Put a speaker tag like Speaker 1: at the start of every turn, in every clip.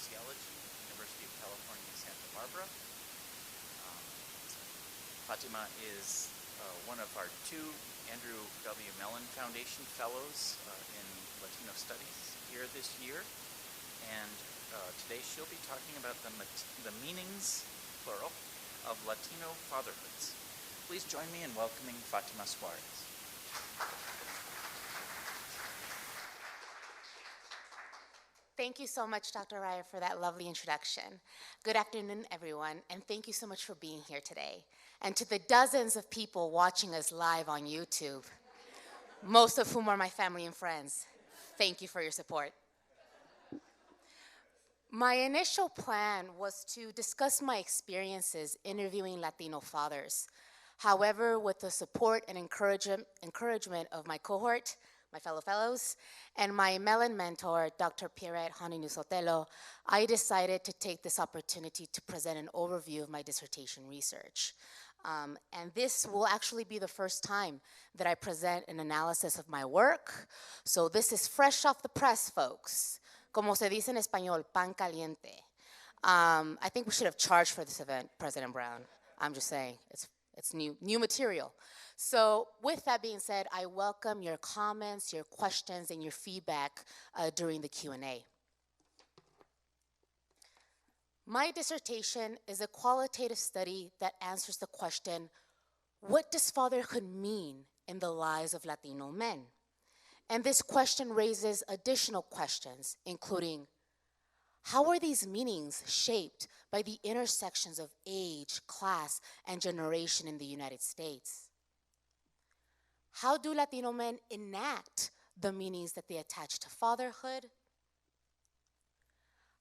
Speaker 1: Sociology, University of California, Santa Barbara. Fátima is one of our two Andrew W. Mellon Foundation Fellows in Latino Studies here this year. And today she'll be talking about the meanings, plural, of Latino fatherhoods. Please join me in welcoming Fátima Suárez.
Speaker 2: Thank you so much, Dr. Raya, for that lovely introduction. Good afternoon, everyone, and thank you so much for being here today. And to the dozens of people watching us live on YouTube, most of whom are my family and friends, thank you for your support. My initial plan was to discuss my experiences interviewing Latino fathers. However, with the support and encouragement of my cohort, my fellow fellows, and my Mellon mentor, Dr. Pierrette Haninu Sotelo, I decided to take this opportunity to present an overview of my dissertation research. And this will actually be the first time that I present an analysis of my work. So this is fresh off the press, folks. Como se dice en español, pan caliente. I think we should have charged for this event, President Brown. I'm just saying, it's new material. So with that being said, I welcome your comments, your questions, and your feedback during the Q&A. My dissertation is a qualitative study that answers the question, what does fatherhood mean in the lives of Latino men? And this question raises additional questions, including, how are these meanings shaped by the intersections of age, class, and generation in the United States? How do Latino men enact the meanings that they attach to fatherhood?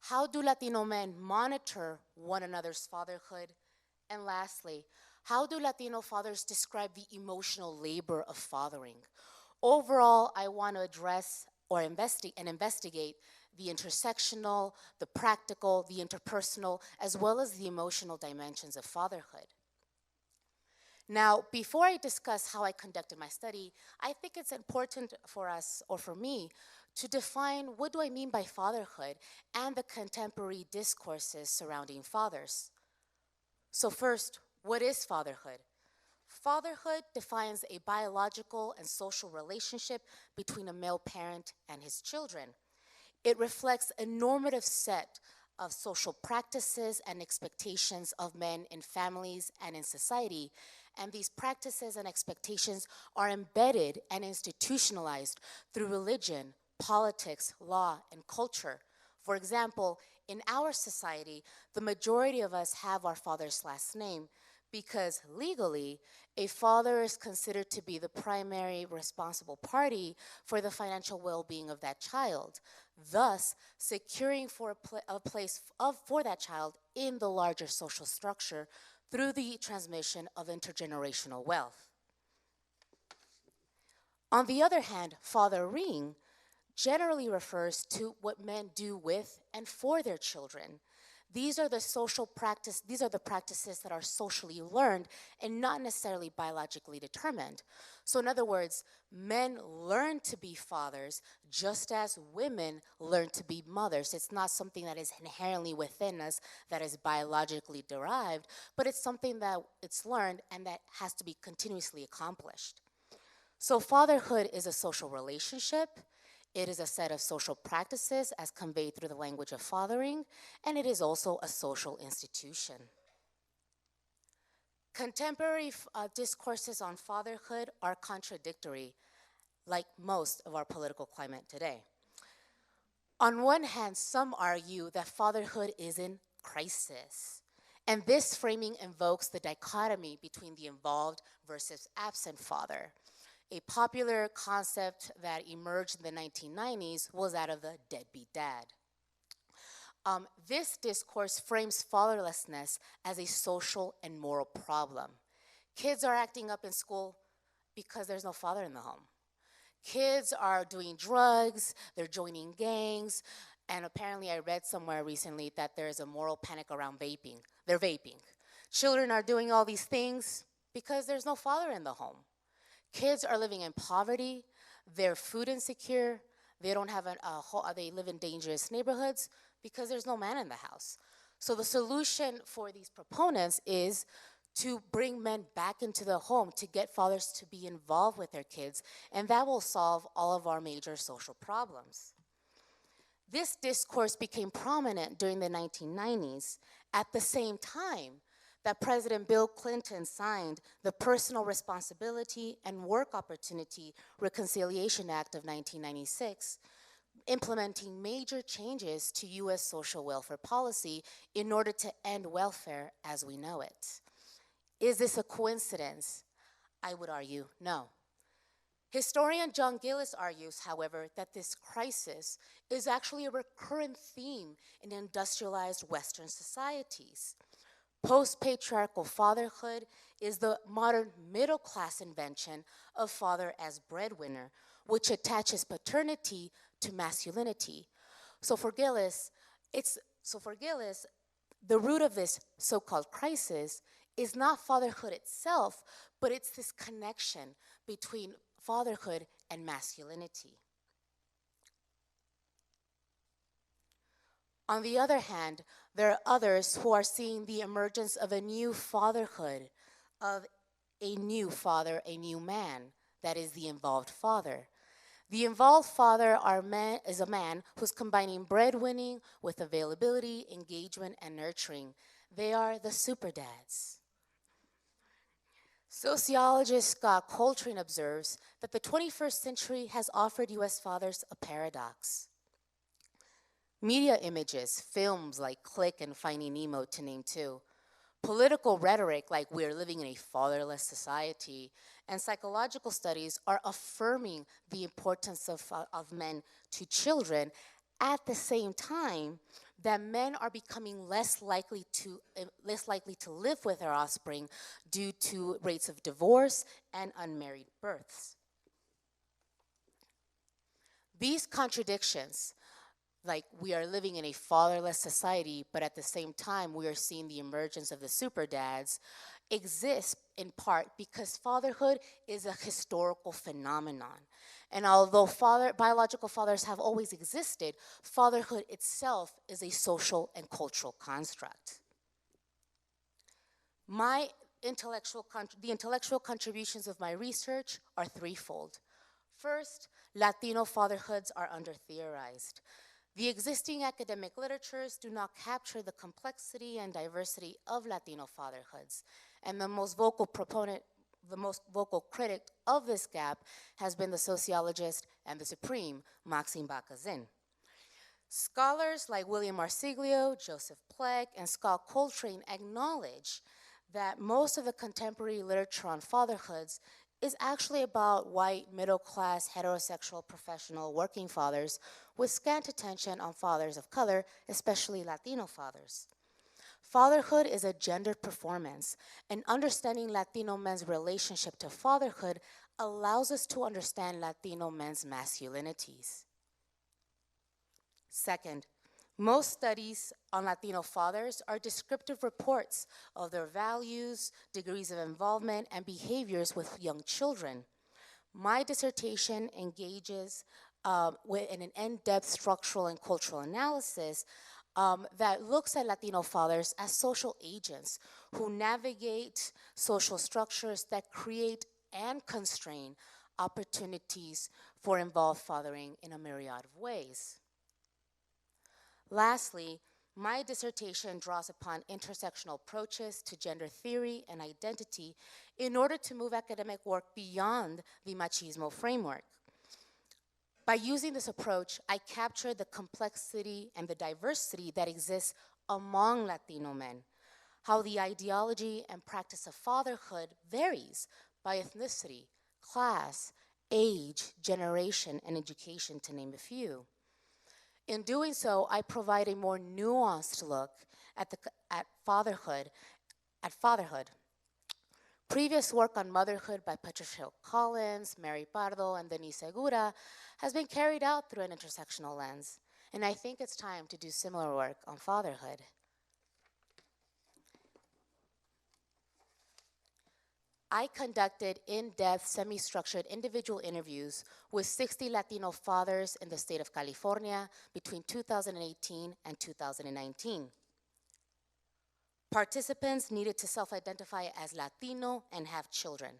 Speaker 2: How do Latino men monitor one another's fatherhood? And lastly, how do Latino fathers describe the emotional labor of fathering? Overall, I want to address or investigate the intersectional, the practical, the interpersonal, as well as the emotional dimensions of fatherhood. Now, before I discuss how I conducted my study, I think it's important for us, or for me, to define what do I mean by fatherhood and the contemporary discourses surrounding fathers. So first, what is fatherhood? Fatherhood defines a biological and social relationship between a male parent and his children. It reflects a normative set of social practices and expectations of men in families and in society. And these practices and expectations are embedded and institutionalized through religion, politics, law, and culture. For example, in our society, the majority of us have our father's last name because legally, a father is considered to be the primary responsible party for the financial well-being of that child, thus securing for a place for that child in the larger social structure through the transmission of intergenerational wealth. On the other hand, fathering generally refers to what men do with and for their children. These are the practices that are socially learned and not necessarily biologically determined. So in other words, men learn to be fathers just as women learn to be mothers. It's not something that is inherently within us that is biologically derived, but it's something that it's learned and that has to be continuously accomplished. So fatherhood is a social relationship. It is a set of social practices as conveyed through the language of fathering, and it is also a social institution. Contemporary discourses on fatherhood are contradictory, like most of our political climate today. On one hand, some argue that fatherhood is in crisis, and this framing invokes the dichotomy between the involved versus absent father. A popular concept that emerged in the 1990s was that of the Deadbeat Dad. This discourse frames fatherlessness as a social and moral problem. Kids are acting up in school because there's no father in the home. Kids are doing drugs, they're joining gangs, and apparently I read somewhere recently that there's a moral panic around vaping. They're vaping. Children are doing all these things because there's no father in the home. Kids are living in poverty, they're food insecure, they don't have they live in dangerous neighborhoods because there's no man in the house. So the solution for these proponents is to bring men back into the home, to get fathers to be involved with their kids, and that will solve all of our major social problems. This discourse became prominent during the 1990s at the same time that President Bill Clinton signed the Personal Responsibility and Work Opportunity Reconciliation Act of 1996, implementing major changes to U.S. social welfare policy in order to end welfare as we know it. Is this a coincidence? I would argue no. Historian John Gillis argues, however, that this crisis is actually a recurrent theme in industrialized Western societies. Post-patriarchal fatherhood is the modern middle-class invention of father as breadwinner, which attaches paternity to masculinity. So for Gillis, the root of this so-called crisis is not fatherhood itself, but it's this connection between fatherhood and masculinity. On the other hand, there are others who are seeing the emergence of a new fatherhood, of a new father, a new man, that is the involved father. The involved father is a man who's combining breadwinning with availability, engagement, and nurturing. They are the SuperDads. Sociologist Scott Coltrane observes that the 21st century has offered U.S. fathers a paradox. Media images, films like Click and Finding Nemo, to name two, political rhetoric like we're living in a fatherless society, and psychological studies are affirming the importance of men to children at the same time that men are becoming less likely to live with their offspring due to rates of divorce and unmarried births. These contradictions, like we are living in a fatherless society, but at the same time we are seeing the emergence of the SuperDads, exist in part because fatherhood is a historical phenomenon. And although biological fathers have always existed, fatherhood itself is a social and cultural construct. The intellectual contributions of my research are threefold. First, Latino fatherhoods are under-theorized. The existing academic literatures do not capture the complexity and diversity of Latino fatherhoods, and the most vocal critic of this gap has been the sociologist and the supreme, Maxime Bacazin. Scholars like William Marsiglio, Joseph Plek, and Scott Coltrane acknowledge that most of the contemporary literature on fatherhoods is actually about white, middle-class, heterosexual, professional, working fathers with scant attention on fathers of color, especially Latino fathers. Fatherhood is a gendered performance, and understanding Latino men's relationship to fatherhood allows us to understand Latino men's masculinities. Second, most studies on Latino fathers are descriptive reports of their values, degrees of involvement, and behaviors with young children. My dissertation engages in an in-depth structural and cultural analysis that looks at Latino fathers as social agents who navigate social structures that create and constrain opportunities for involved fathering in a myriad of ways. Lastly, my dissertation draws upon intersectional approaches to gender theory and identity in order to move academic work beyond the machismo framework. By using this approach, I capture the complexity and the diversity that exists among Latino men, how the ideology and practice of fatherhood varies by ethnicity, class, age, generation, and education, to name a few. In doing so, I provide a more nuanced look at fatherhood. Previous work on motherhood by Patricia Collins, Mary Pardo, and Denise Segura has been carried out through an intersectional lens, and I think it's time to do similar work on fatherhood. I conducted in-depth, semi-structured individual interviews with 60 Latino fathers in the state of California between 2018 and 2019. Participants needed to self-identify as Latino and have children.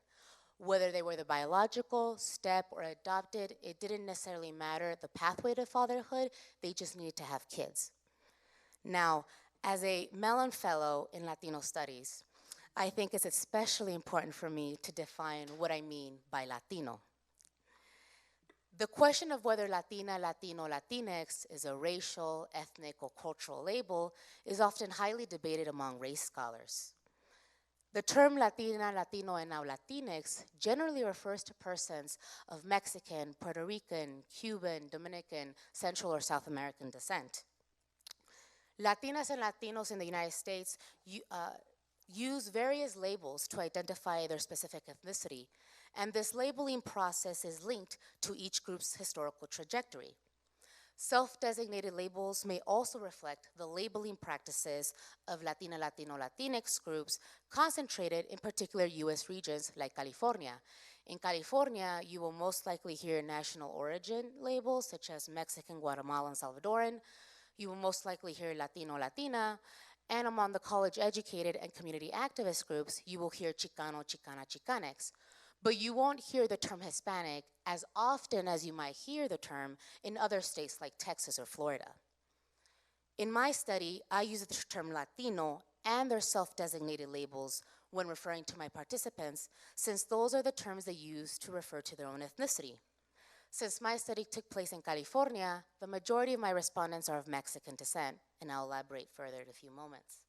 Speaker 2: Whether they were the biological, step, or adopted, it didn't necessarily matter the pathway to fatherhood, they just needed to have kids. Now, as a Mellon Fellow in Latino Studies, I think it's especially important for me to define what I mean by Latino. The question of whether Latina, Latino, Latinx is a racial, ethnic, or cultural label is often highly debated among race scholars. The term Latina, Latino, and now Latinx generally refers to persons of Mexican, Puerto Rican, Cuban, Dominican, Central, or South American descent. Latinas and Latinos in the United States use various labels to identify their specific ethnicity, and this labeling process is linked to each group's historical trajectory. Self-designated labels may also reflect the labeling practices of Latina, Latino, Latinx groups concentrated in particular US regions like California. In California, you will most likely hear national origin labels such as Mexican, Guatemalan, Salvadoran. You will most likely hear Latino, Latina, and among the college-educated and community activist groups, you will hear Chicano, Chicana, Chicanx. But you won't hear the term Hispanic as often as you might hear the term in other states like Texas or Florida. In my study, I use the term Latino and their self-designated labels when referring to my participants, since those are the terms they use to refer to their own ethnicity. Since my study took place in California, the majority of my respondents are of Mexican descent, and I'll elaborate further in a few moments.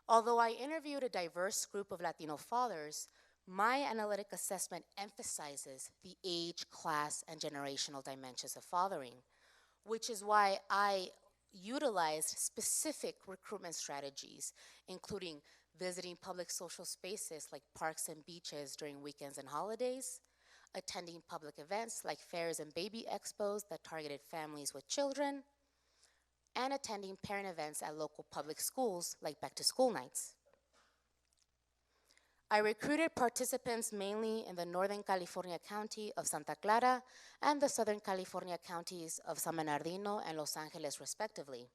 Speaker 2: Although I interviewed a diverse group of Latino fathers, my analytic assessment emphasizes the age, class, and generational dimensions of fathering, which is why I utilized specific recruitment strategies, including visiting public social spaces like parks and beaches during weekends and holidays, attending public events like fairs and baby expos that targeted families with children, and attending parent events at local public schools like back-to-school nights. I recruited participants mainly in the Northern California county of Santa Clara and the Southern California counties of San Bernardino and Los Angeles, respectively.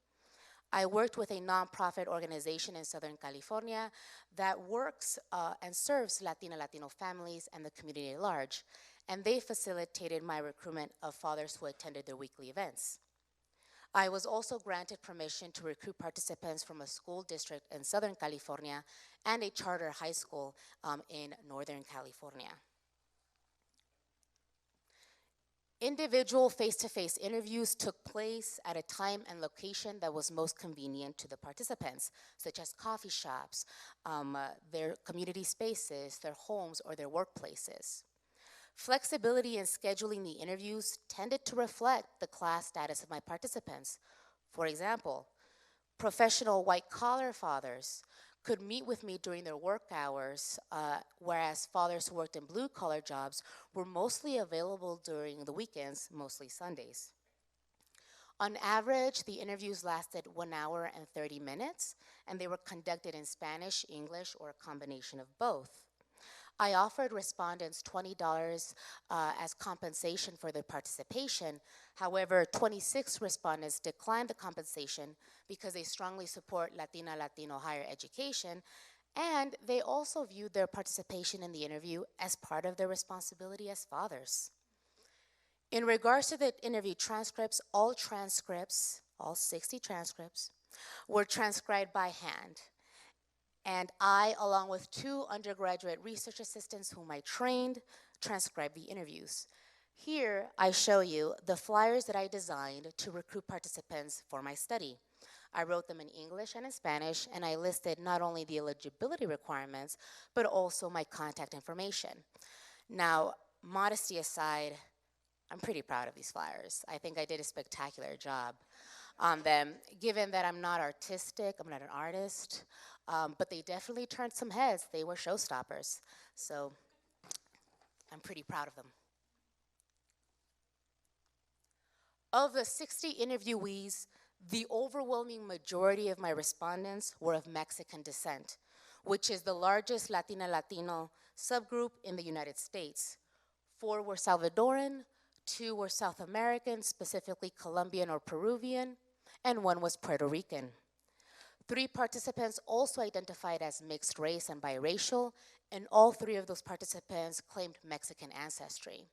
Speaker 2: I worked with a nonprofit organization in Southern California that works and serves Latino families and the community at large, and they facilitated my recruitment of fathers who attended their weekly events. I was also granted permission to recruit participants from a school district in Southern California and a charter high school in Northern California. Individual face-to-face interviews took place at a time and location that was most convenient to the participants, such as coffee shops, their community spaces, their homes, or their workplaces. Flexibility in scheduling the interviews tended to reflect the class status of my participants. For example, professional white-collar fathers could meet with me during their work hours, whereas fathers who worked in blue-collar jobs were mostly available during the weekends, mostly Sundays. On average, the interviews lasted 1 hour and 30 minutes, and they were conducted in Spanish, English, or a combination of both. I offered respondents $20 as compensation for their participation. However, 26 respondents declined the compensation because they strongly support Latina, Latino higher education, and they also viewed their participation in the interview as part of their responsibility as fathers. In regards to the interview transcripts, all 60 transcripts, were transcribed by hand. And I, along with 2 undergraduate research assistants whom I trained, transcribed the interviews. Here, I show you the flyers that I designed to recruit participants for my study. I wrote them in English and in Spanish, and I listed not only the eligibility requirements, but also my contact information. Now, modesty aside, I'm pretty proud of these flyers. I think I did a spectacular job on them, given that I'm not artistic, I'm not an artist. But they definitely turned some heads. They were showstoppers. So I'm pretty proud of them. Of the 60 interviewees, the overwhelming majority of my respondents were of Mexican descent, which is the largest Latino subgroup in the United States. 4 were Salvadoran, 2 were South American, specifically Colombian or Peruvian, and 1 was Puerto Rican. 3 participants also identified as mixed race and biracial, and all 3 of those participants claimed Mexican ancestry.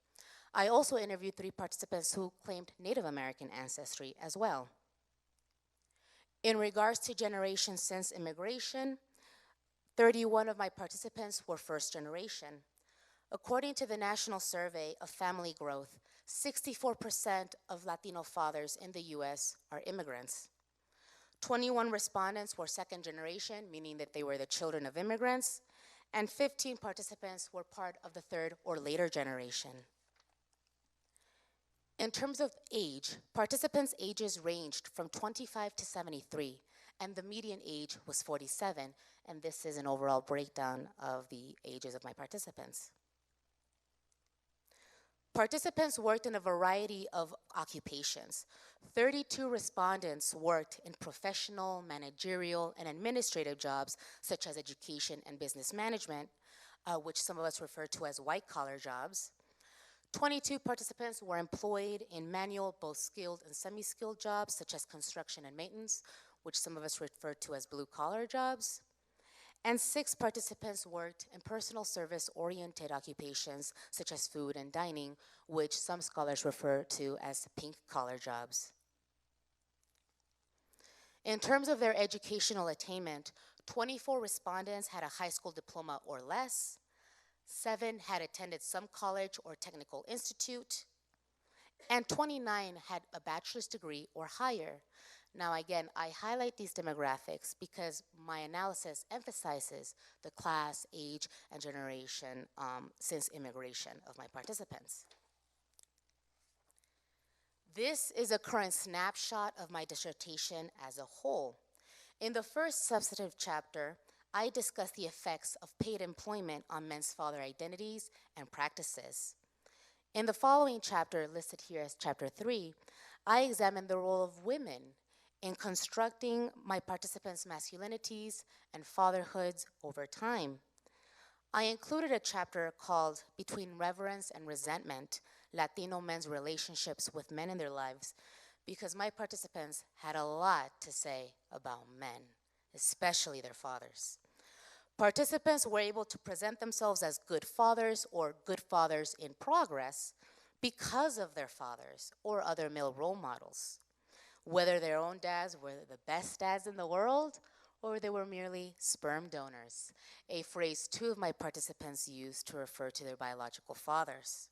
Speaker 2: I also interviewed 3 participants who claimed Native American ancestry as well. In regards to generations since immigration, 31 of my participants were first generation. According to the National Survey of Family Growth, 64% of Latino fathers in the US are immigrants. 21 respondents were second generation, meaning that they were the children of immigrants, and 15 participants were part of the third or later generation. In terms of age, participants' ages ranged from 25 to 73, and the median age was 47, and this is an overall breakdown of the ages of my participants. Participants worked in a variety of occupations. 32 respondents worked in professional, managerial, and administrative jobs, such as education and business management, which some of us refer to as white-collar jobs. 22 participants were employed in manual, both skilled and semi-skilled jobs, such as construction and maintenance, which some of us refer to as blue-collar jobs. And 6 participants worked in personal service-oriented occupations, such as food and dining, which some scholars refer to as pink-collar jobs. In terms of their educational attainment, 24 respondents had a high school diploma or less, 7 had attended some college or technical institute, and 29 had a bachelor's degree or higher. Now again, I highlight these demographics because my analysis emphasizes the class, age, and generation since immigration of my participants. This is a current snapshot of my dissertation as a whole. In the first substantive chapter, I discuss the effects of paid employment on men's father identities and practices. In the following chapter, listed here as chapter 3, I examine the role of women in constructing my participants' masculinities and fatherhoods over time. I included a chapter called Between Reverence and Resentment, Latino Men's Relationships with Men in Their Lives, because my participants had a lot to say about men, especially their fathers. Participants were able to present themselves as good fathers or good fathers in progress because of their fathers or other male role models, whether their own dads were the best dads in the world or they were merely sperm donors, a phrase 2 of my participants used to refer to their biological fathers.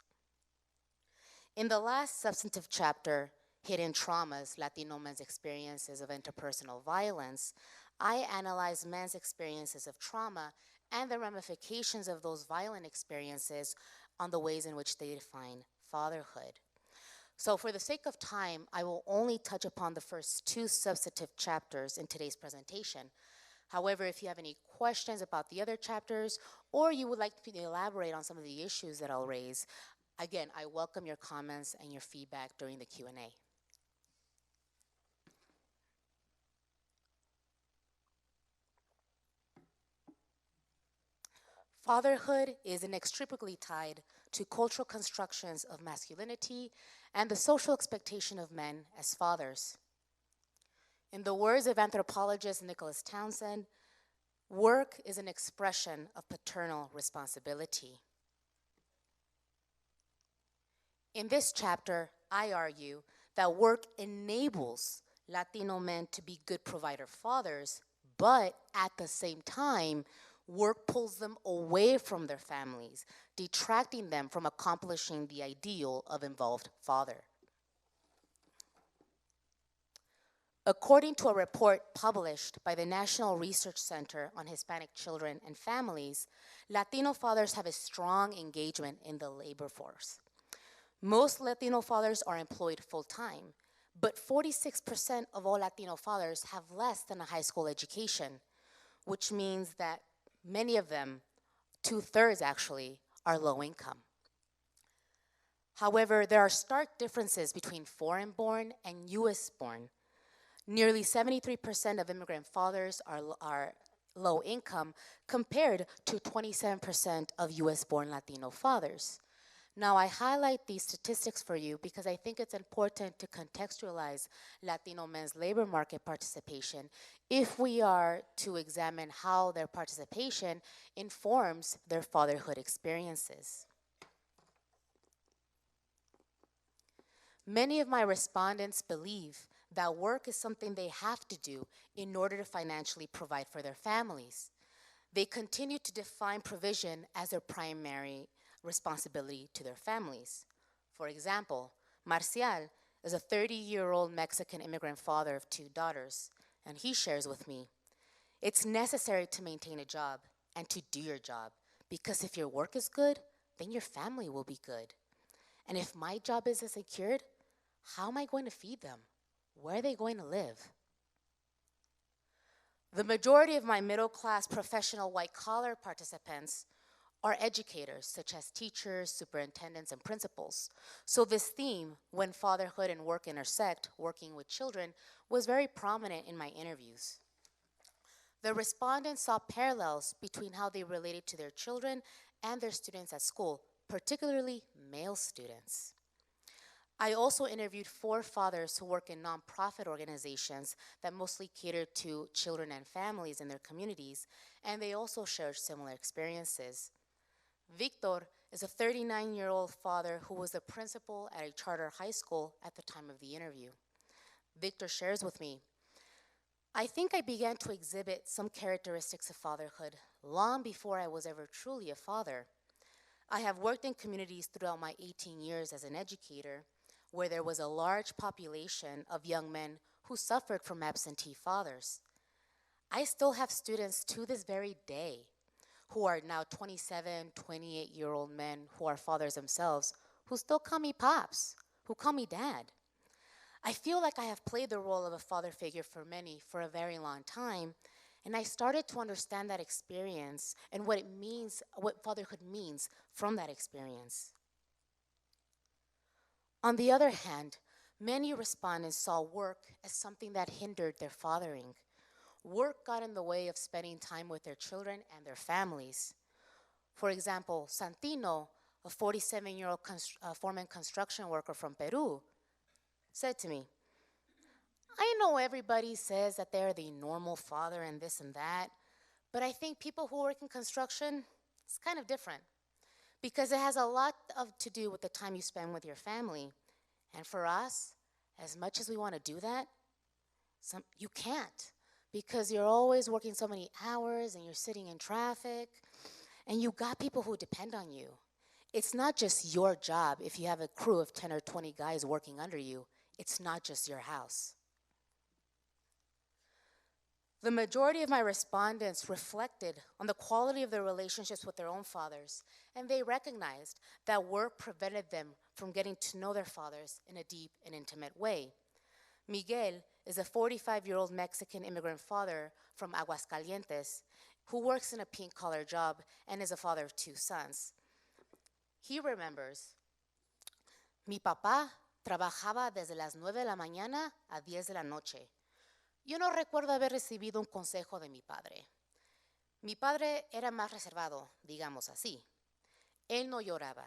Speaker 2: In the last substantive chapter, Hidden Traumas, Latino Men's Experiences of Interpersonal Violence, I analyze men's experiences of trauma and the ramifications of those violent experiences on the ways in which they define fatherhood. So for the sake of time, I will only touch upon the first 2 substantive chapters in today's presentation. However, if you have any questions about the other chapters, or you would like to elaborate on some of the issues that I'll raise, again, I welcome your comments and your feedback during the Q&A. Fatherhood is inextricably tied to cultural constructions of masculinity and the social expectation of men as fathers. In the words of anthropologist Nikolas, work is an expression of paternal responsibility. In this chapter, I argue that work enables Latino men to be good provider fathers, but at the same time, work pulls them away from their families, detracting them from accomplishing the ideal of involved father. According to a report published by the National Research Center on Hispanic Children and Families, Latino fathers have a strong engagement in the labor force. Most Latino fathers are employed full-time, but 46% of all Latino fathers have less than a high school education, which means that many of them, 2/3 actually, are low income. However, there are stark differences between foreign-born and US-born. Nearly 73% of immigrant fathers are low income compared to 27% of US born Latino fathers. Now, I highlight these statistics for you because I think it's important to contextualize Latino men's labor market participation if we are to examine how their participation informs their fatherhood experiences. Many of my respondents believe that work is something they have to do in order to financially provide for their families. They continue to define provision as their primary responsibility to their families. For example, Marcial is a 30-year-old Mexican immigrant father of 2 daughters, and he shares with me, it's necessary to maintain a job and to do your job, because if your work is good, then your family will be good. And if my job isn't secured, how am I going to feed them? Where are they going to live? The majority of my middle-class professional white-collar participants are educators, such as teachers, superintendents, and principals. So this theme, when fatherhood and work intersect, working with children, was very prominent in my interviews. The respondents saw parallels between how they related to their children and their students at school, particularly male students. I also interviewed 4 fathers who work in nonprofit organizations that mostly cater to children and families in their communities, and they also shared similar experiences. Victor is a 39-year-old father who was the principal at a charter high school at the time of the interview. Victor shares with me, I think I began to exhibit some characteristics of fatherhood long before I was ever truly a father. I have worked in communities throughout my 18 years as an educator where there was a large population of young men who suffered from absentee fathers. I still have students to this very day who are now 27, 28-year-old men who are fathers themselves, who still call me pops, who call me dad. I feel like I have played the role of a father figure for many for a very long time, and I started to understand that experience and what it means, what fatherhood means from that experience. On the other hand, many respondents saw work as something that hindered their fathering. Work got in the way of spending time with their children and their families. For example, Santino, a 47-year-old foreman construction worker from Peru, said to me, I know everybody says that they're the normal father and this and that, but I think people who work in construction, it's kind of different because it has a lot to do with the time you spend with your family. And for us, as much as we want to do that, you can't because you're always working so many hours and you're sitting in traffic and you got people who depend on you. It's not just your job if you have a crew of 10 or 20 guys working under you. It's not just your house. The majority of my respondents reflected on the quality of their relationships with their own fathers, and they recognized that work prevented them from getting to know their fathers in a deep and intimate way. Miguel is a 45-year-old Mexican immigrant father from Aguascalientes who works in a pink-collar job and is a father of 2 sons. He remembers, mi papá trabajaba desde las 9 de la mañana a 10 de la noche. Yo no recuerdo haber recibido un consejo de mi padre. Mi padre era más reservado, digamos así. Él no lloraba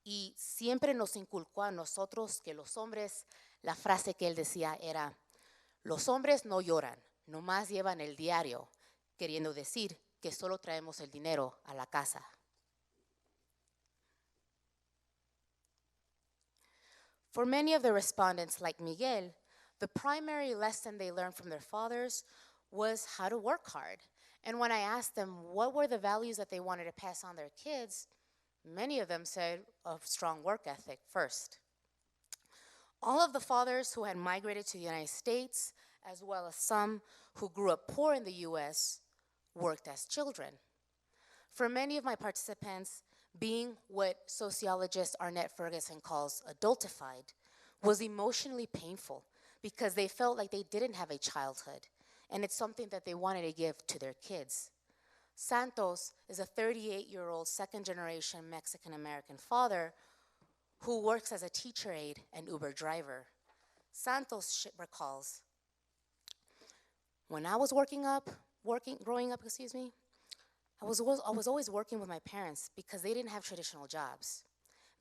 Speaker 2: y siempre nos inculcó a nosotros que los hombres, la frase que él decía era, los hombres no lloran, nomás llevan el diario, queriendo decir que solo traemos el dinero a la casa. For many of the respondents, like Miguel, the primary lesson they learned from their fathers was how to work hard. And when I asked them what were the values that they wanted to pass on their kids, many of them said a strong work ethic first. All of the fathers who had migrated to the United States, as well as some who grew up poor in the US, worked as children. For many of my participants, being what sociologist Arnett Ferguson calls adultified was emotionally painful because they felt like they didn't have a childhood, and it's something that they wanted to give to their kids. Santos is a 38-year-old second-generation Mexican-American father who works as a teacher aide and Uber driver. Santos recalls, when I was working up, growing up, I was always working with my parents because they didn't have traditional jobs.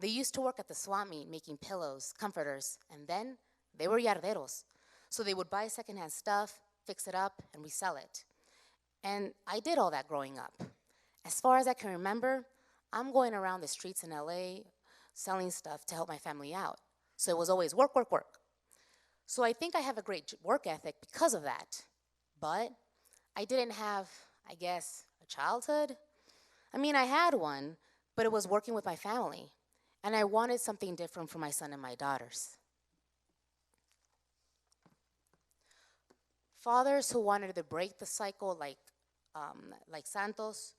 Speaker 2: They used to work at the swap meet making pillows, comforters, and then they were yarderos. So they would buy secondhand stuff, fix it up, and resell it. And I did all that growing up. As far as I can remember, I'm going around the streets in LA selling stuff to help my family out. So it was always work, work, work. So I think I have a great work ethic because of that. But I didn't have, I guess, a childhood. I mean, I had one, but it was working with my family. And I wanted something different for my son and my daughters. Fathers who wanted to break the cycle, like Santos,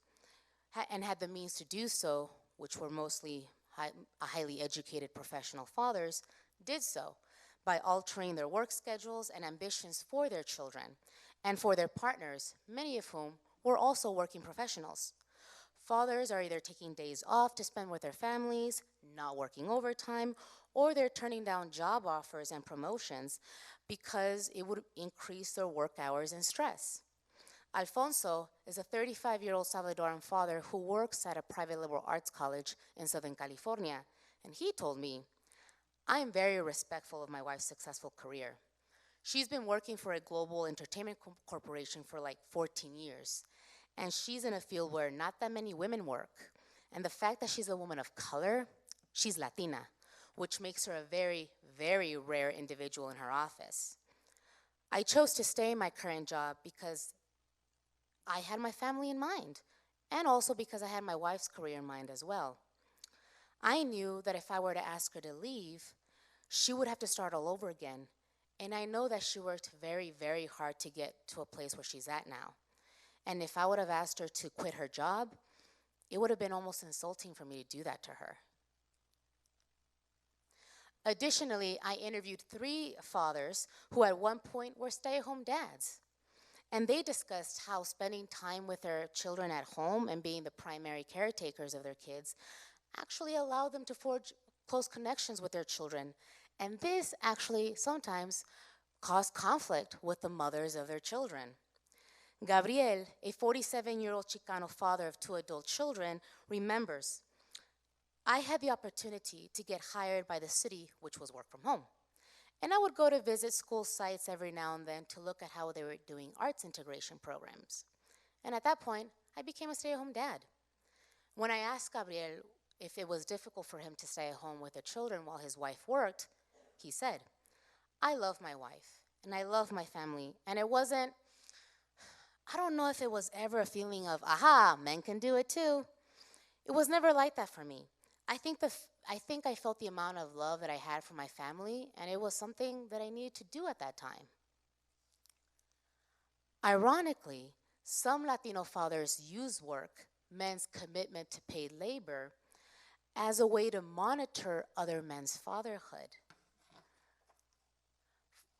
Speaker 2: and had the means to do so, which were mostly highly educated professional fathers, did so by altering their work schedules and ambitions for their children and for their partners, many of whom were also working professionals. Fathers are either taking days off to spend with their families, not working overtime, or they're turning down job offers and promotions because it would increase their work hours and stress. Alfonso is a 35-year-old Salvadoran father who works at a private liberal arts college in Southern California, and he told me, "I am very respectful of my wife's successful career. She's been working for a global entertainment corporation for like 14 years, and she's in a field where not that many women work. And the fact that she's a woman of color, she's Latina, which makes her a very, very rare individual in her office. I chose to stay in my current job because I had my family in mind, and also because I had my wife's career in mind as well. I knew that if I were to ask her to leave, she would have to start all over again, and I know that she worked very, very hard to get to a place where she's at now. And if I would have asked her to quit her job, it would have been almost insulting for me to do that to her." Additionally, I interviewed 3 fathers who at one point were stay-at-home dads. And they discussed how spending time with their children at home and being the primary caretakers of their kids actually allowed them to forge close connections with their children. And this actually sometimes caused conflict with the mothers of their children. Gabrielle, a 47-year-old Chicano father of 2 adult children, remembers, "I had the opportunity to get hired by the city, which was work from home. And I would go to visit school sites every now and then to look at how they were doing arts integration programs. And at that point, I became a stay-at-home dad." When I asked Gabriel if it was difficult for him to stay at home with the children while his wife worked, he said, "I love my wife, and I love my family, and I don't know if it was ever a feeling of, aha, men can do it too. It was never like that for me. I think I felt the amount of love that I had for my family, and it was something that I needed to do at that time." Ironically, some Latino fathers use work, men's commitment to paid labor, as a way to monitor other men's fatherhood.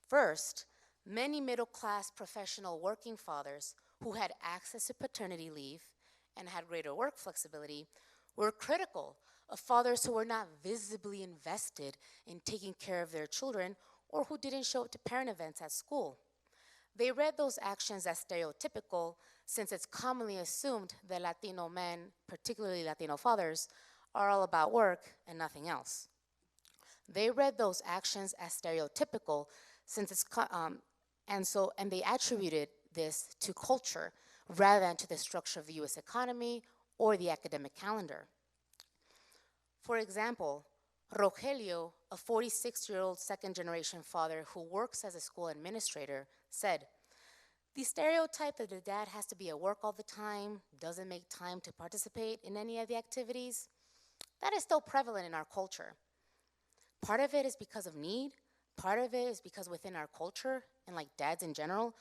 Speaker 2: First, many middle-class professional working fathers who had access to paternity leave and had greater work flexibility were critical of fathers who were not visibly invested in taking care of their children or who didn't show up to parent events at school. They read those actions as stereotypical, since it's commonly assumed that Latino men, particularly Latino fathers, are all about work and nothing else. They read those actions as stereotypical, since it's and they attributed this to culture rather than to the structure of the U.S. economy or the academic calendar. For example, Rogelio, a 46-year-old second-generation father who works as a school administrator, said, "The stereotype that the dad has to be at work all the time, doesn't make time to participate in any of the activities, that is still prevalent in our culture. Part of it is because of need, part of it is because within our culture, and like dads in general,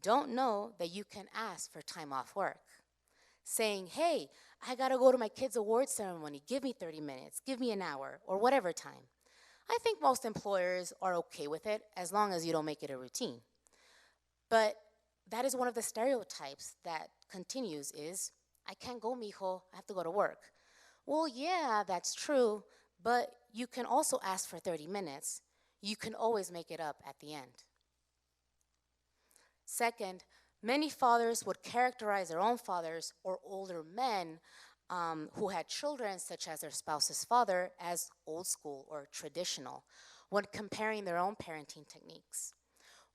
Speaker 2: don't know that you can ask for time off work. Saying, hey, I gotta go to my kid's award ceremony, give me 30 minutes, give me an hour, or whatever time. I think most employers are okay with it as long as you don't make it a routine. But that is one of the stereotypes that continues is, I can't go, mijo, I have to go to work. Well, yeah, that's true, but you can also ask for 30 minutes. You can always make it up at the end. Second, Many fathers would characterize their own fathers or older men who had children, such as their spouse's father, as old school or traditional when comparing their own parenting techniques.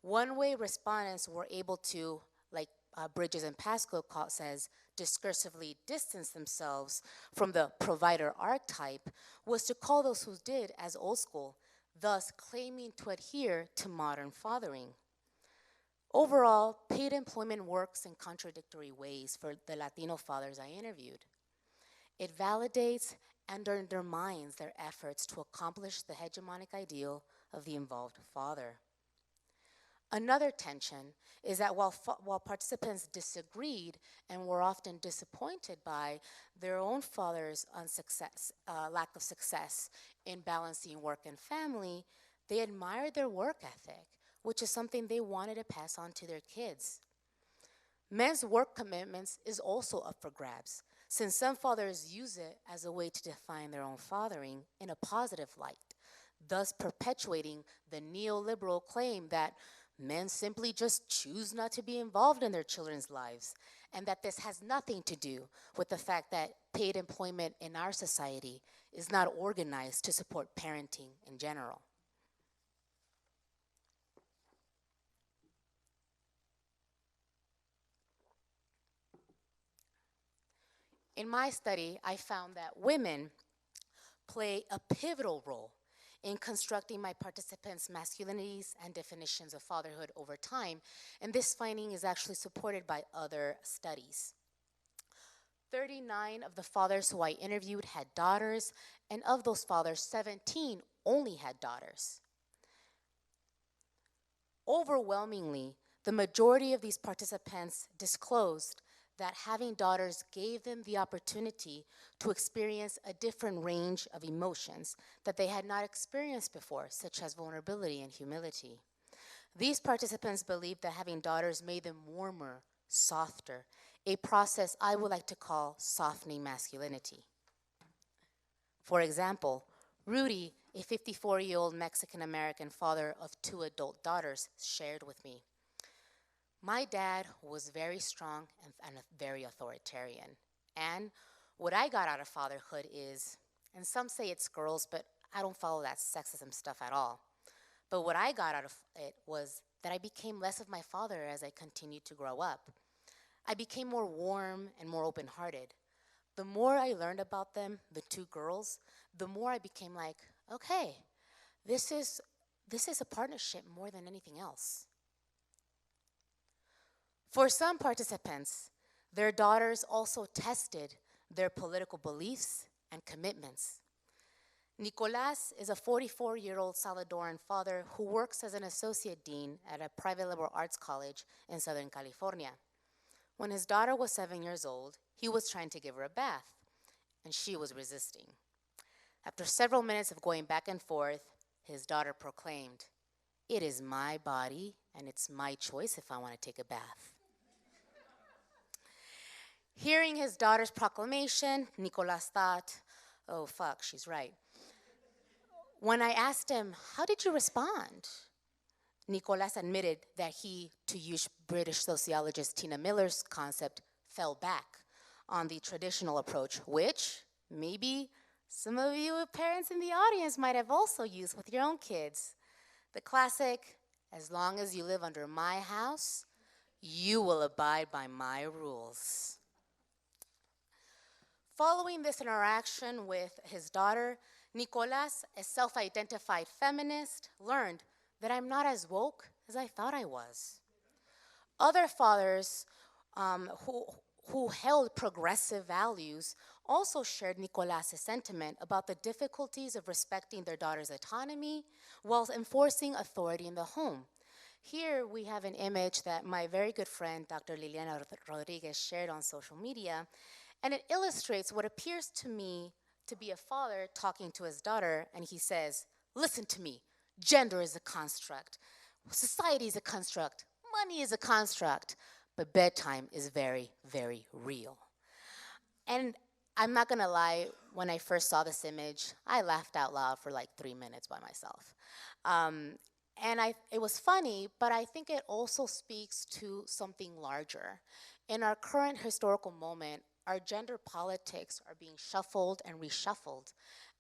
Speaker 2: One way respondents were able to, like Bridges and Pascoe says, discursively distance themselves from the provider archetype was to call those who did as old school, thus claiming to adhere to modern fathering. Overall, paid employment works in contradictory ways for the Latino fathers I interviewed. It validates and undermines their efforts to accomplish the hegemonic ideal of the involved father. Another tension is that while participants disagreed and were often disappointed by their own father's lack of success in balancing work and family, they admired their work ethic, which is something they wanted to pass on to their kids. Men's work commitments is also up for grabs, since some fathers use it as a way to define their own fathering in a positive light, thus perpetuating the neoliberal claim that men simply just choose not to be involved in their children's lives, and that this has nothing to do with the fact that paid employment in our society is not organized to support parenting in general. In my study, I found that women play a pivotal role in constructing my participants' masculinities and definitions of fatherhood over time, and this finding is actually supported by other studies. 39 of the fathers who I interviewed had daughters, and of those fathers, 17 only had daughters. Overwhelmingly, the majority of these participants disclosed that having daughters gave them the opportunity to experience a different range of emotions that they had not experienced before, such as vulnerability and humility. These participants believed that having daughters made them warmer, softer, a process I would like to call softening masculinity. For example, Rudy, a 54-year-old Mexican-American father of 2 adult daughters, shared with me, "My dad was very strong and very authoritarian. And what I got out of fatherhood is, and some say it's girls, but I don't follow that sexism stuff at all. But what I got out of it was that I became less of my father as I continued to grow up. I became more warm and more open-hearted. The more I learned about them, the 2 girls, the more I became like, okay, this is a partnership more than anything else." For some participants, their daughters also tested their political beliefs and commitments. Nikolas is a 44-year-old Salvadoran father who works as an associate dean at a private liberal arts college in Southern California. When his daughter was 7 years old, he was trying to give her a bath, and she was resisting. After several minutes of going back and forth, his daughter proclaimed, "It is my body, and it's my choice if I want to take a bath." Hearing his daughter's proclamation, Nikolas thought, oh, fuck, she's right. When I asked him, "How did you respond?" Nikolas admitted that he, to use British sociologist Tina Miller's concept, fell back on the traditional approach, which maybe some of you parents in the audience might have also used with your own kids. The classic, "As long as you live under my house, you will abide by my rules." Following this interaction with his daughter, Nikolas, a self-identified feminist, learned that I'm not as woke as I thought I was. Other fathers who held progressive values also shared Nikolas' sentiment about the difficulties of respecting their daughter's autonomy while enforcing authority in the home. Here we have an image that my very good friend, Dr. Liliana Rodriguez, shared on social media, and it illustrates what appears to me to be a father talking to his daughter, and he says, "Listen to me, gender is a construct, society is a construct, money is a construct, but bedtime is very, very real." And I'm not gonna lie, when I first saw this image, I laughed out loud for like 3 minutes by myself. And it was funny, but I think it also speaks to something larger. In our current historical moment, our gender politics are being shuffled and reshuffled.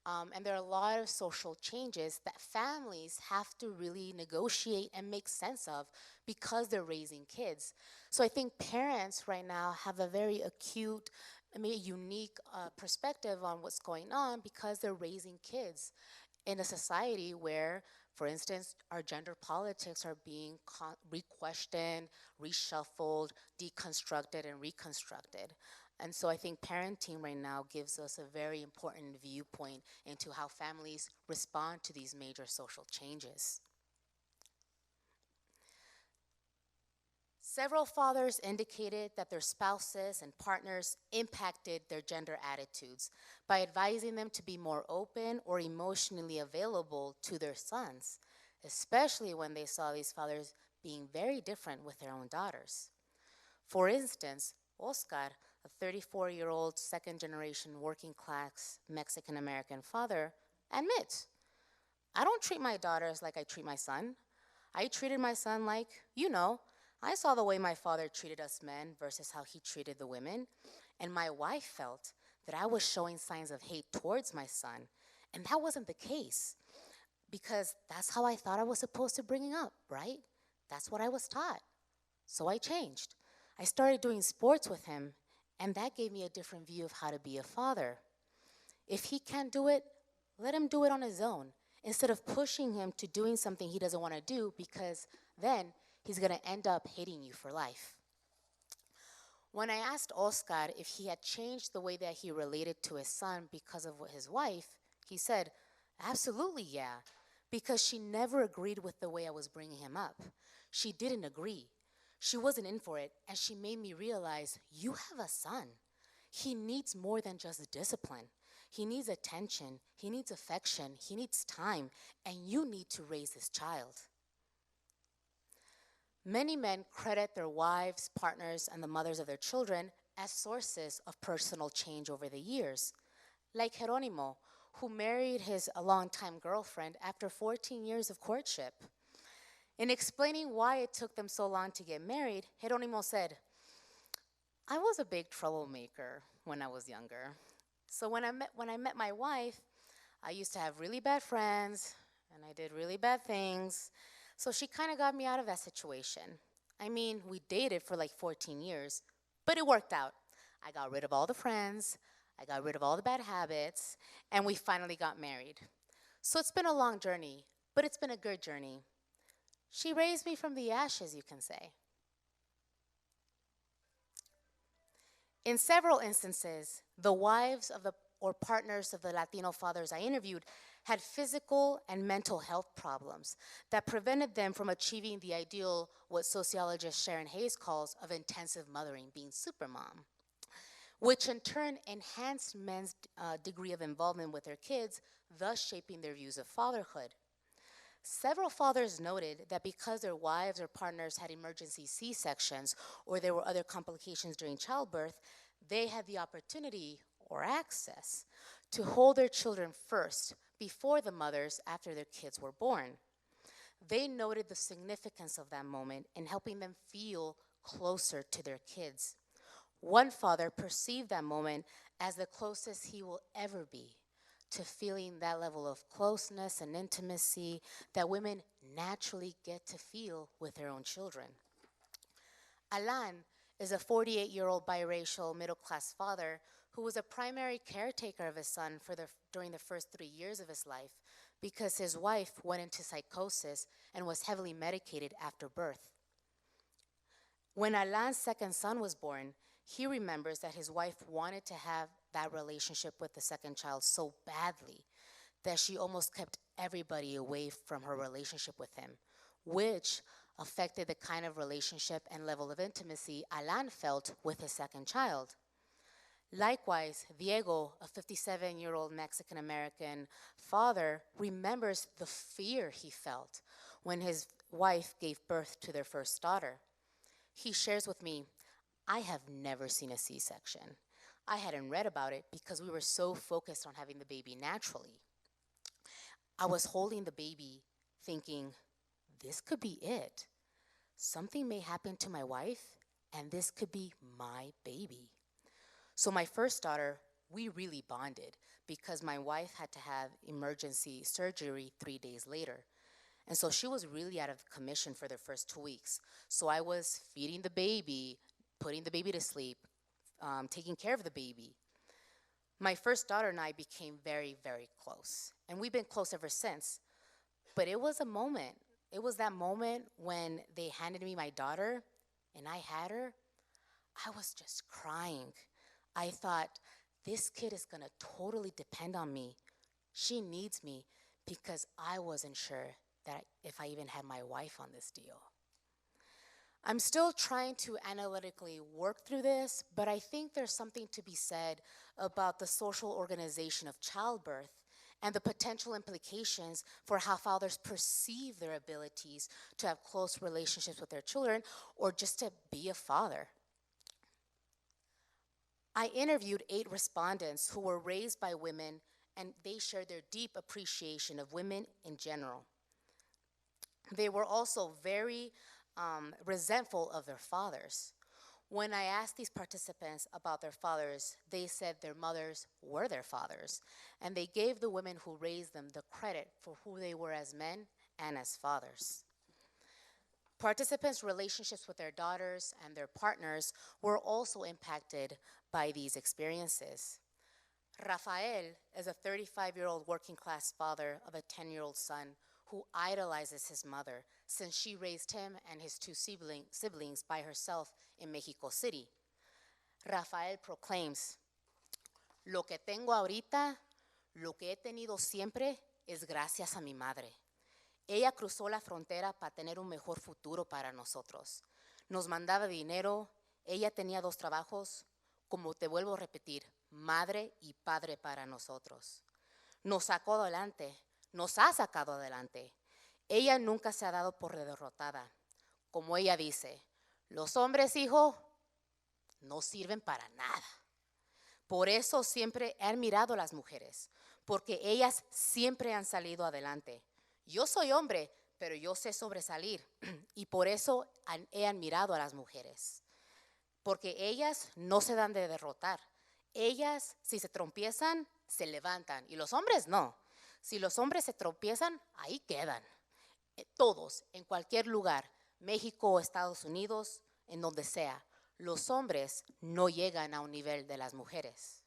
Speaker 2: And there are a lot of social changes that families have to really negotiate and make sense of because they're raising kids. So I think parents right now have a very acute, I mean, unique perspective on what's going on because they're raising kids in a society where, for instance, our gender politics are being re-questioned, reshuffled, deconstructed, and reconstructed. And so I think parenting right now gives us a very important viewpoint into how families respond to these major social changes. Several fathers indicated that their spouses and partners impacted their gender attitudes by advising them to be more open or emotionally available to their sons, especially when they saw these fathers being very different with their own daughters. For instance, Oscar, a 34-year-old second-generation working-class Mexican-American father, admits, I don't treat my daughters like I treat my son. I treated my son like, I saw the way my father treated us men versus how he treated the women, and my wife felt that I was showing signs of hate towards my son, and that wasn't the case, because that's how I thought I was supposed to bring him up, right? That's what I was taught. So I changed. I started doing sports with him, and that gave me a different view of how to be a father. If he can't do it, let him do it on his own, instead of pushing him to doing something he doesn't want to do, because then he's going to end up hating you for life. When I asked Oscar if he had changed the way that he related to his son because of his wife, he said, absolutely, yeah, because she never agreed with the way I was bringing him up. She didn't agree. She wasn't in for it, and she made me realize, you have a son. He needs more than just discipline. He needs attention, he needs affection, he needs time, and you need to raise this child. Many men credit their wives, partners, and the mothers of their children as sources of personal change over the years, like Hera Nemo, who married his longtime girlfriend after 14 years of courtship. In explaining why it took them so long to get married, Hera Nemo said, I was a big troublemaker when I was younger. So when I met my wife, I used to have really bad friends, and I did really bad things. So she kind of got me out of that situation. I mean, we dated for like 14 years, but it worked out. I got rid of all the friends, I got rid of all the bad habits, and we finally got married. So it's been a long journey, but it's been a good journey. She raised me from the ashes, you can say. In several instances, the wives of or partners of the Latino fathers I interviewed had physical and mental health problems that prevented them from achieving the ideal, what sociologist Sharon Hayes calls, of intensive mothering, being supermom, which in turn enhanced men's degree of involvement with their kids, thus shaping their views of fatherhood. Several fathers noted that because their wives or partners had emergency C-sections or there were other complications during childbirth, they had the opportunity or access to hold their children first before the mothers after their kids were born. They noted the significance of that moment in helping them feel closer to their kids. One father perceived that moment as the closest he will ever be to feeling that level of closeness and intimacy that women naturally get to feel with their own children. Alan is a 48-year-old biracial middle-class father who was a primary caretaker of his son during the first 3 years of his life because his wife went into psychosis and was heavily medicated after birth. When Alan's second son was born, he remembers that his wife wanted to have that relationship with the second child so badly that she almost kept everybody away from her relationship with him, which affected the kind of relationship and level of intimacy Alan felt with his second child. Likewise, Diego, a 57-year-old Mexican-American father, remembers the fear he felt when his wife gave birth to their first daughter. He shares with me, I have never seen a C-section. I hadn't read about it because we were so focused on having the baby naturally. I was holding the baby thinking, this could be it. Something may happen to my wife, and this could be my baby. So my first daughter, we really bonded because my wife had to have emergency surgery 3 days later. And so she was really out of commission for the first 2 weeks. So I was feeding the baby, putting the baby to sleep, taking care of the baby. My first daughter and I became very, very close. And we've been close ever since. But it was a moment. It was that moment when they handed me my daughter and I had her. I was just crying. I thought, this kid is gonna totally depend on me. She needs me, because I wasn't sure that if I even had my wife on this deal. I'm still trying to analytically work through this, but I think there's something to be said about the social organization of childbirth and the potential implications for how fathers perceive their abilities to have close relationships with their children or just to be a father. I interviewed 8 respondents who were raised by women, and they shared their deep appreciation of women in general. They were also very resentful of their fathers. When I asked these participants about their fathers, they said their mothers were their fathers, and they gave the women who raised them the credit for who they were as men and as fathers. Participants' relationships with their daughters and their partners were also impacted by these experiences. Rafael is a 35-year-old working-class father of a 10-year-old son who idolizes his mother since she raised him and his 2 siblings by herself in Mexico City. Rafael proclaims, "Lo que tengo ahorita, lo que he tenido siempre, es gracias a mi madre. Ella cruzó la frontera para tener un mejor futuro para nosotros. Nos mandaba dinero, ella tenía 2 trabajos, como te vuelvo a repetir, madre y padre para nosotros. Nos sacó adelante, nos ha sacado adelante. Ella nunca se ha dado por derrotada. Como ella dice, los hombres, hijo, no sirven para nada. Por eso siempre he admirado a las mujeres, porque ellas siempre han salido adelante. Yo soy hombre, pero yo sé sobresalir, y por eso he admirado a las mujeres. Porque ellas no se dan de derrotar. Ellas, si se tropiezan, se levantan, y los hombres no. Si los hombres se tropiezan, ahí quedan. Todos, en cualquier lugar, México o Estados Unidos, en donde sea, los hombres no llegan a un nivel de las mujeres."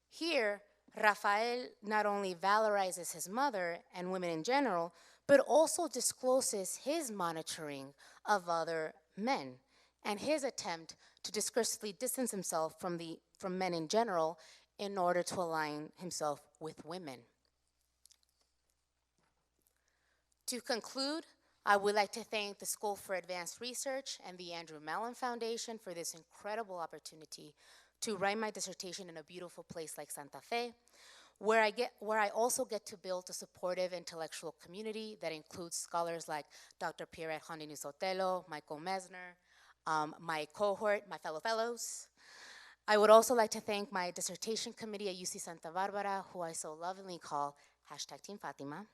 Speaker 2: Here, Rafael not only valorizes his mother and women in general, but also discloses his monitoring of other men and his attempt to discursively distance himself from men in general in order to align himself with women. To conclude, I would like to thank the School for Advanced Research and the Andrew Mellon Foundation for this incredible opportunity to write my dissertation in a beautiful place like Santa Fe, where I also get to build a supportive intellectual community that includes scholars like Dr. Pierre Hondinu Sotelo, Michael Mesner, my cohort, my fellow fellows. I would also like to thank my dissertation committee at UC Santa Barbara, who I so lovingly call #Team Fatima.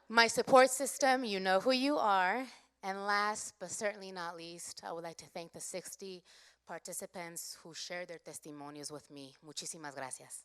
Speaker 2: My support system, you know who you are. And last but certainly not least, I would like to thank the 60 participants who shared their testimonials with me. Muchísimas gracias.